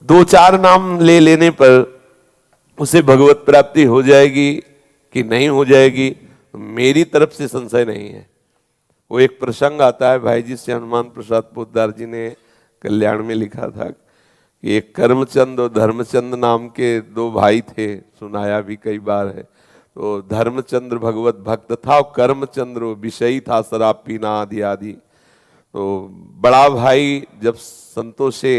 दो चार नाम ले लेने पर उसे भगवत प्राप्ति हो जाएगी कि नहीं हो जाएगी, मेरी तरफ से संशय नहीं है। वो एक प्रसंग आता है, भाई जी से हनुमान प्रसाद पोद्दार जी ने कल्याण में लिखा था कि एक कर्मचंद और धर्मचंद नाम के दो भाई थे, सुनाया भी कई बार है। तो धर्मचंद्र भगवत भक्त था और कर्मचंद्र विषयी था, शराब पीना आदि आदि। तो बड़ा भाई जब संतों से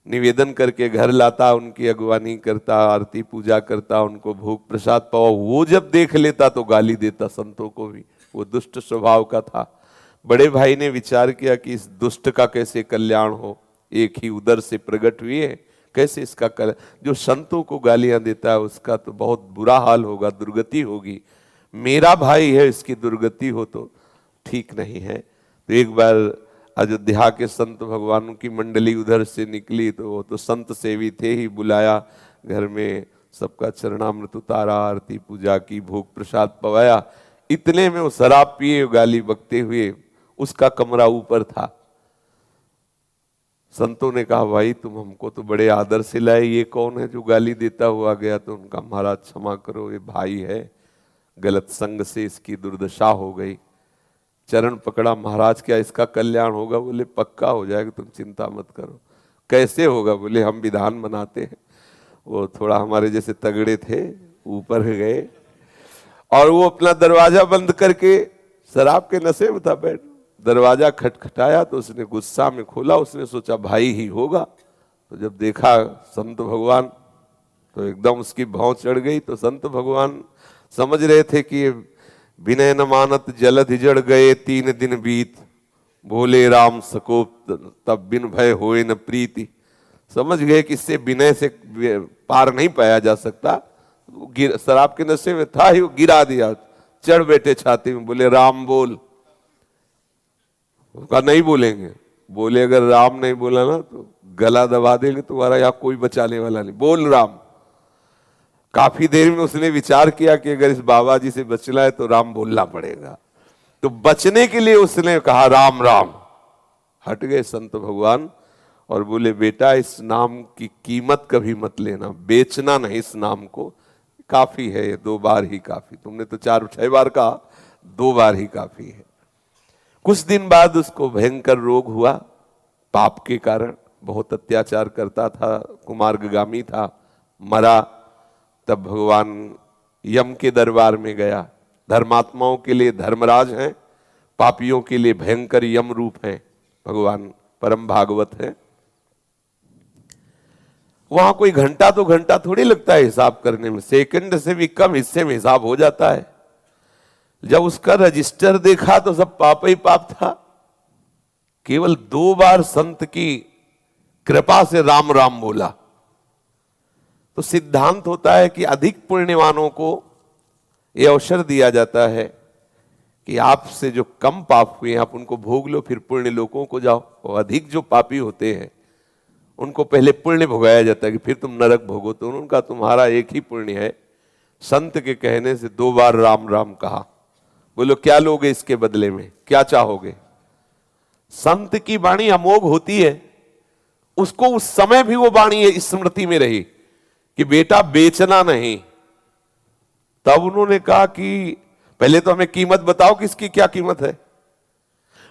निवेदन करके घर लाता, उनकी अगवानी करता, आरती पूजा करता, उनको भोग प्रसाद पावा, वो जब देख लेता तो गाली देता संतों को भी, वो दुष्ट स्वभाव का था। बड़े भाई ने विचार किया कि इस दुष्ट का कैसे कल्याण हो, एक ही उदर से प्रकट हुए, कैसे इसका जो संतों को गालियां देता है उसका तो बहुत बुरा हाल होगा, दुर्गति होगी। मेरा भाई है, इसकी दुर्गति हो तो ठीक नहीं है। तो एक बार अयोध्या के संत भगवानों की मंडली उधर से निकली, तो वो तो संत सेवी थे ही, बुलाया घर में, सबका चरणामृत उतारा, आरती पूजा की, भोग प्रसाद पवाया। इतने में वो शराब पिए गाली बकते हुए, उसका कमरा ऊपर था। संतों ने कहा भाई तुम हमको तो बड़े आदर से लाए, ये कौन है जो गाली देता हुआ गया? तो उनका महाराज क्षमा करो, ये भाई है, गलत संग से इसकी दुर्दशा हो गई। चरण पकड़ा, महाराज क्या इसका कल्याण होगा? बोले पक्का हो जाएगा, तुम चिंता मत करो। कैसे होगा? बोले हम विधान बनाते हैं। वो थोड़ा हमारे जैसे तगड़े थे, ऊपर गए और वो अपना दरवाजा बंद करके शराब के नशे में था बैठ, दरवाजा खटखटाया तो उसने गुस्सा में खोला, उसने सोचा भाई ही होगा। तो जब देखा संत भगवान तो एकदम उसकी भौं चढ़ गई। तो संत भगवान समझ रहे थे कि ये विनय न मानत जलध जड़ गए 3 दिन बीत, बोले राम सकोप तब बिन भय होए न प्रीति। समझ गए कि इससे विनय से पार नहीं पाया जा सकता। शराब के नशे में था ही, वो गिरा दिया, चढ़ बैठे छाती में, बोले राम बोल। कहा नहीं बोलेंगे। बोले अगर राम नहीं बोला ना तो गला दबा देंगे तुम्हारा, यहाँ कोई बचाने वाला नहीं, बोल राम। काफी देर में उसने विचार किया कि अगर इस बाबा जी से बचना है तो राम बोलना पड़ेगा। तो बचने के लिए उसने कहा राम राम। हट गए संत भगवान और बोले बेटा इस नाम की कीमत कभी मत लेना, बेचना नहीं इस नाम को, काफी है, 2 बार ही काफी। तुमने तो 4-6 बार कहा, 2 बार ही काफी है। कुछ दिन बाद उसको भयंकर रोग हुआ, पाप के कारण, बहुत अत्याचार करता था, कुमार्गामी था, मरा। तब भगवान यम के दरबार में गया। धर्मात्माओं के लिए धर्मराज हैं, पापियों के लिए भयंकर यम रूप हैं। भगवान परम भागवत है। वहां कोई घंटा 2 घंटा थोड़ी लगता है हिसाब करने में, सेकंड से भी कम हिस्से में हिसाब हो जाता है। जब उसका रजिस्टर देखा तो सब पाप ही पाप था। केवल 2 बार संत की कृपा से राम राम बोला। तो सिद्धांत होता है कि अधिक पुण्यवानों को यह अवसर दिया जाता है कि आपसे जो कम पाप हुए आप उनको भोग लो, फिर पुण्य लोकों को जाओ। और अधिक जो पापी होते हैं उनको पहले पुण्य भोगाया जाता है कि फिर तुम नरक भोगो। तो उनका तुम्हारा एक ही पुण्य है। संत के कहने से 2 बार राम राम कहा। बोलो क्या लोगे इसके बदले में, क्या चाहोगे? संत की वाणी अमोघ होती है, उसको उस समय भी वो वाणी स्मृति में रही कि बेटा बेचना नहीं। तब उन्होंने कहा कि पहले तो हमें कीमत बताओ कि इसकी क्या कीमत है।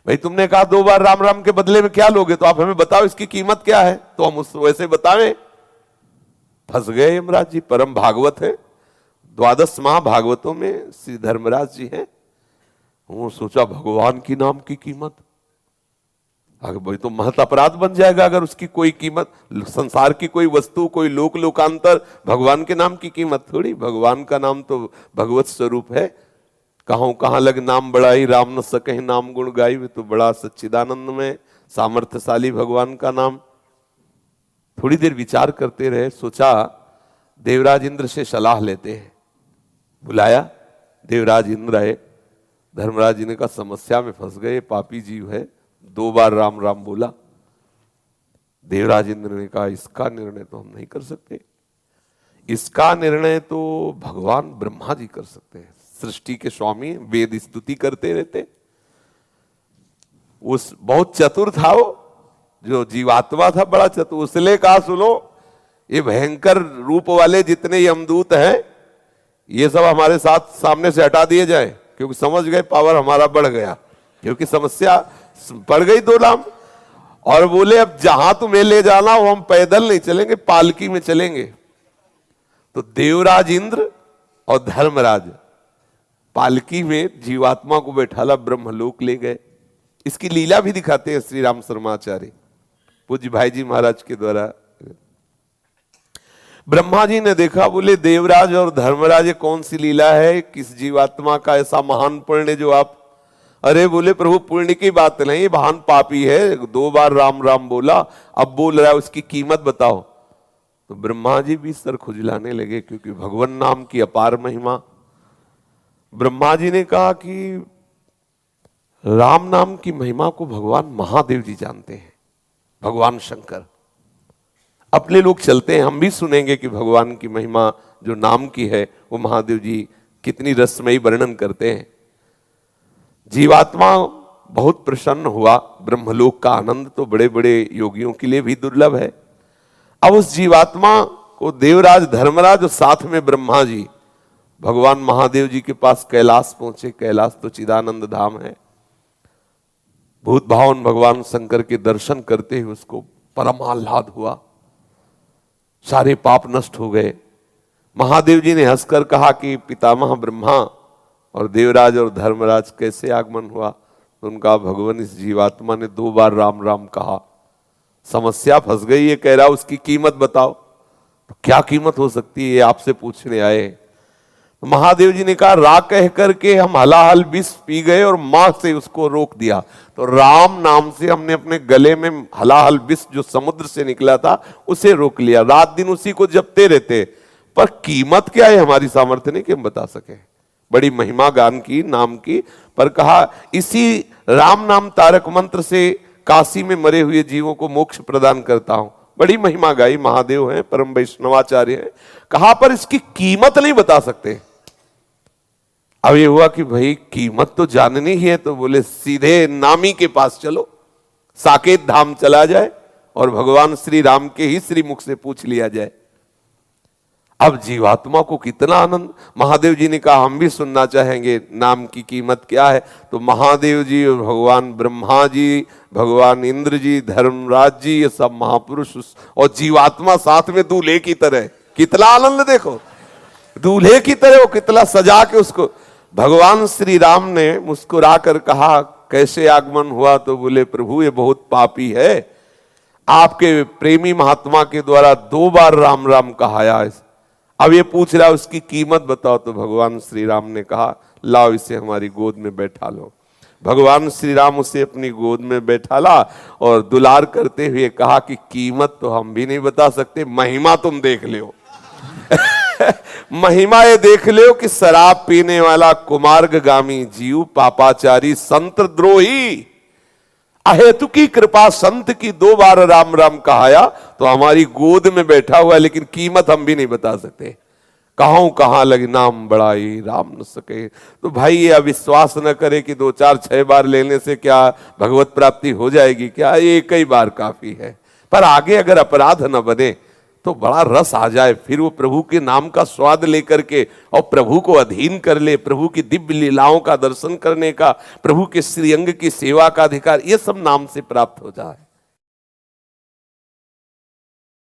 भाई तुमने कहा 2 बार राम राम के बदले में क्या लोगे, तो आप हमें बताओ इसकी कीमत क्या है, तो हम उस वैसे बतावें। फंस गए यमराज जी। परम भागवत है, 12 महाभागवतों में श्री धर्मराज जी हैं। वो सोचा भगवान की नाम की कीमत, अगर भाई तो महत अपराध बन जाएगा अगर उसकी कोई कीमत, संसार की कोई वस्तु, कोई लोक लोकांतर, भगवान के नाम की कीमत थोड़ी। भगवान का नाम तो भगवत स्वरूप है। कहां लग नाम बड़ाई, राम न सके नाम गुण गाई। वे तो बड़ा सच्चिदानंद में सामर्थ्यशाली भगवान का नाम। थोड़ी देर विचार करते रहे, सोचा देवराज इंद्र से सलाह लेते हैं। बुलाया, देवराज इंद्र आए। धर्मराज जी ने कहा समस्या में फंस गए, पापी जीव है, 2 बार राम राम बोला। देवराज इंद्र ने कहा इसका निर्णय तो हम नहीं कर सकते, इसका निर्णय तो भगवान ब्रह्मा जी कर सकते हैं, सृष्टि के स्वामी, वेद स्तुति करते रहते। उस बहुत चतुर था वो, जो जीवात्मा था बड़ा चतुर, उसने कहा सुनो ये भयंकर रूप वाले जितने यमदूत हैं ये सब हमारे साथ सामने से हटा दिए जाए, क्योंकि समझ गए पावर हमारा बढ़ गया, क्योंकि समस्या बढ़ गई 2 नाम। और बोले अब जहां तुम्हें ले जाना हो हम पैदल नहीं चलेंगे, पालकी में चलेंगे। तो देवराज इंद्र और धर्मराज पालकी में जीवात्मा को बैठाला ब्रह्मलोक ले गए। इसकी लीला भी दिखाते हैं श्री राम शर्माचार्य पूज्य भाई जी महाराज के द्वारा। ब्रह्मा जी ने देखा, बोले देवराज और धर्मराज ये कौन सी लीला है, किस जीवात्मा का ऐसा महान पुण्य जो आप, अरे बोले प्रभु पुण्य की बात नहीं, महान पापी है, 2 बार राम राम बोला, अब बोल रहा है उसकी कीमत बताओ। तो ब्रह्मा जी भी सर खुजलाने लगे, क्योंकि भगवान नाम की अपार महिमा। ब्रह्मा जी ने कहा कि राम नाम की महिमा को भगवान महादेव जी जानते हैं, भगवान शंकर। अपने लोग चलते हैं, हम भी सुनेंगे कि भगवान की महिमा जो नाम की है वो महादेव जी कितनी रसमयी वर्णन करते हैं। जीवात्मा बहुत प्रसन्न हुआ, ब्रह्मलोक का आनंद तो बड़े बड़े योगियों के लिए भी दुर्लभ है। अब उस जीवात्मा को देवराज धर्मराज और साथ में ब्रह्मा जी भगवान महादेव जी के पास कैलाश पहुंचे। कैलाश तो चिदानंद धाम है। भूत भावन भगवान शंकर के दर्शन करते हुए उसको परम आह्लाद हुआ, सारे पाप नष्ट हो गए। महादेव जी ने हंसकर कहा कि पितामह ब्रह्मा और देवराज और धर्मराज कैसे आगमन हुआ। तो उनका भगवान इस जीवात्मा ने 2 बार राम राम कहा, समस्या फंस गई, ये कह रहा उसकी कीमत बताओ। तो क्या कीमत हो सकती है, ये आपसे पूछने आए। तो महादेव जी ने कहा रा कह करके हम हलाहल विष पी गए और मां से उसको रोक दिया। तो राम नाम से हमने अपने गले में हलाहल विष जो समुद्र से निकला था उसे रोक लिया, रात दिन उसी को जपते रहते। पर कीमत क्या है हमारी सामर्थ्य नहीं कि हम बता सके, बड़ी महिमा गान की नाम की। पर कहा इसी राम नाम तारक मंत्र से काशी में मरे हुए जीवों को मोक्ष प्रदान करता हूं। बड़ी महिमा गाई, महादेव हैं, परम वैष्णवाचार्य हैं। कहा पर इसकी कीमत नहीं बता सकते। अब ये हुआ कि भाई कीमत तो जाननी ही है, तो बोले सीधे नामी के पास चलो, साकेत धाम चला जाए और भगवान श्री राम के ही श्री मुख से पूछ लिया जाए। अब जीवात्मा को कितना आनंद। महादेव जी ने कहा हम भी सुनना चाहेंगे, नाम की कीमत क्या है। तो महादेव जी और भगवान ब्रह्मा जी, भगवान इंद्र जी, धर्मराज जी, ये सब महापुरुष और जीवात्मा साथ में दूल्हे की तरह, कितना आनंद देखो, दूल्हे की तरह वो कितना सजा के उसको। भगवान श्री राम ने मुस्कुरा कर कहा कैसे आगमन हुआ। तो बोले प्रभु ये बहुत पापी है, आपके प्रेमी महात्मा के द्वारा 2 बार राम राम कहाया। अब ये पूछ रहा उसकी कीमत बताओ। तो भगवान श्री राम ने कहा लाओ इसे हमारी गोद में बैठा लो। भगवान श्री राम उसे अपनी गोद में बैठाला और दुलार करते हुए कहा कि कीमत तो हम भी नहीं बता सकते, महिमा तुम देख लो। महिमा ये देख लो कि शराब पीने वाला कुमार्गामी जीव, पापाचारी, संत द्रोही, अहेतु की कृपा संत की 2 बार राम राम कहाया तो हमारी गोद में बैठा हुआ, लेकिन कीमत हम भी नहीं बता सकते। कहां लगी नाम बड़ाई राम न सके। तो भाई ये अविश्वास न करे कि 2 4 6 बार लेने से क्या भगवत प्राप्ति हो जाएगी, क्या एक ही बार काफी है। पर आगे अगर अपराध न बने तो बड़ा रस आ जाए, फिर वो प्रभु के नाम का स्वाद लेकर के और प्रभु को अधीन कर ले, प्रभु की दिव्य लीलाओं का दर्शन करने का, प्रभु के श्रीअंग की सेवा का अधिकार, ये सब नाम से प्राप्त हो जाए।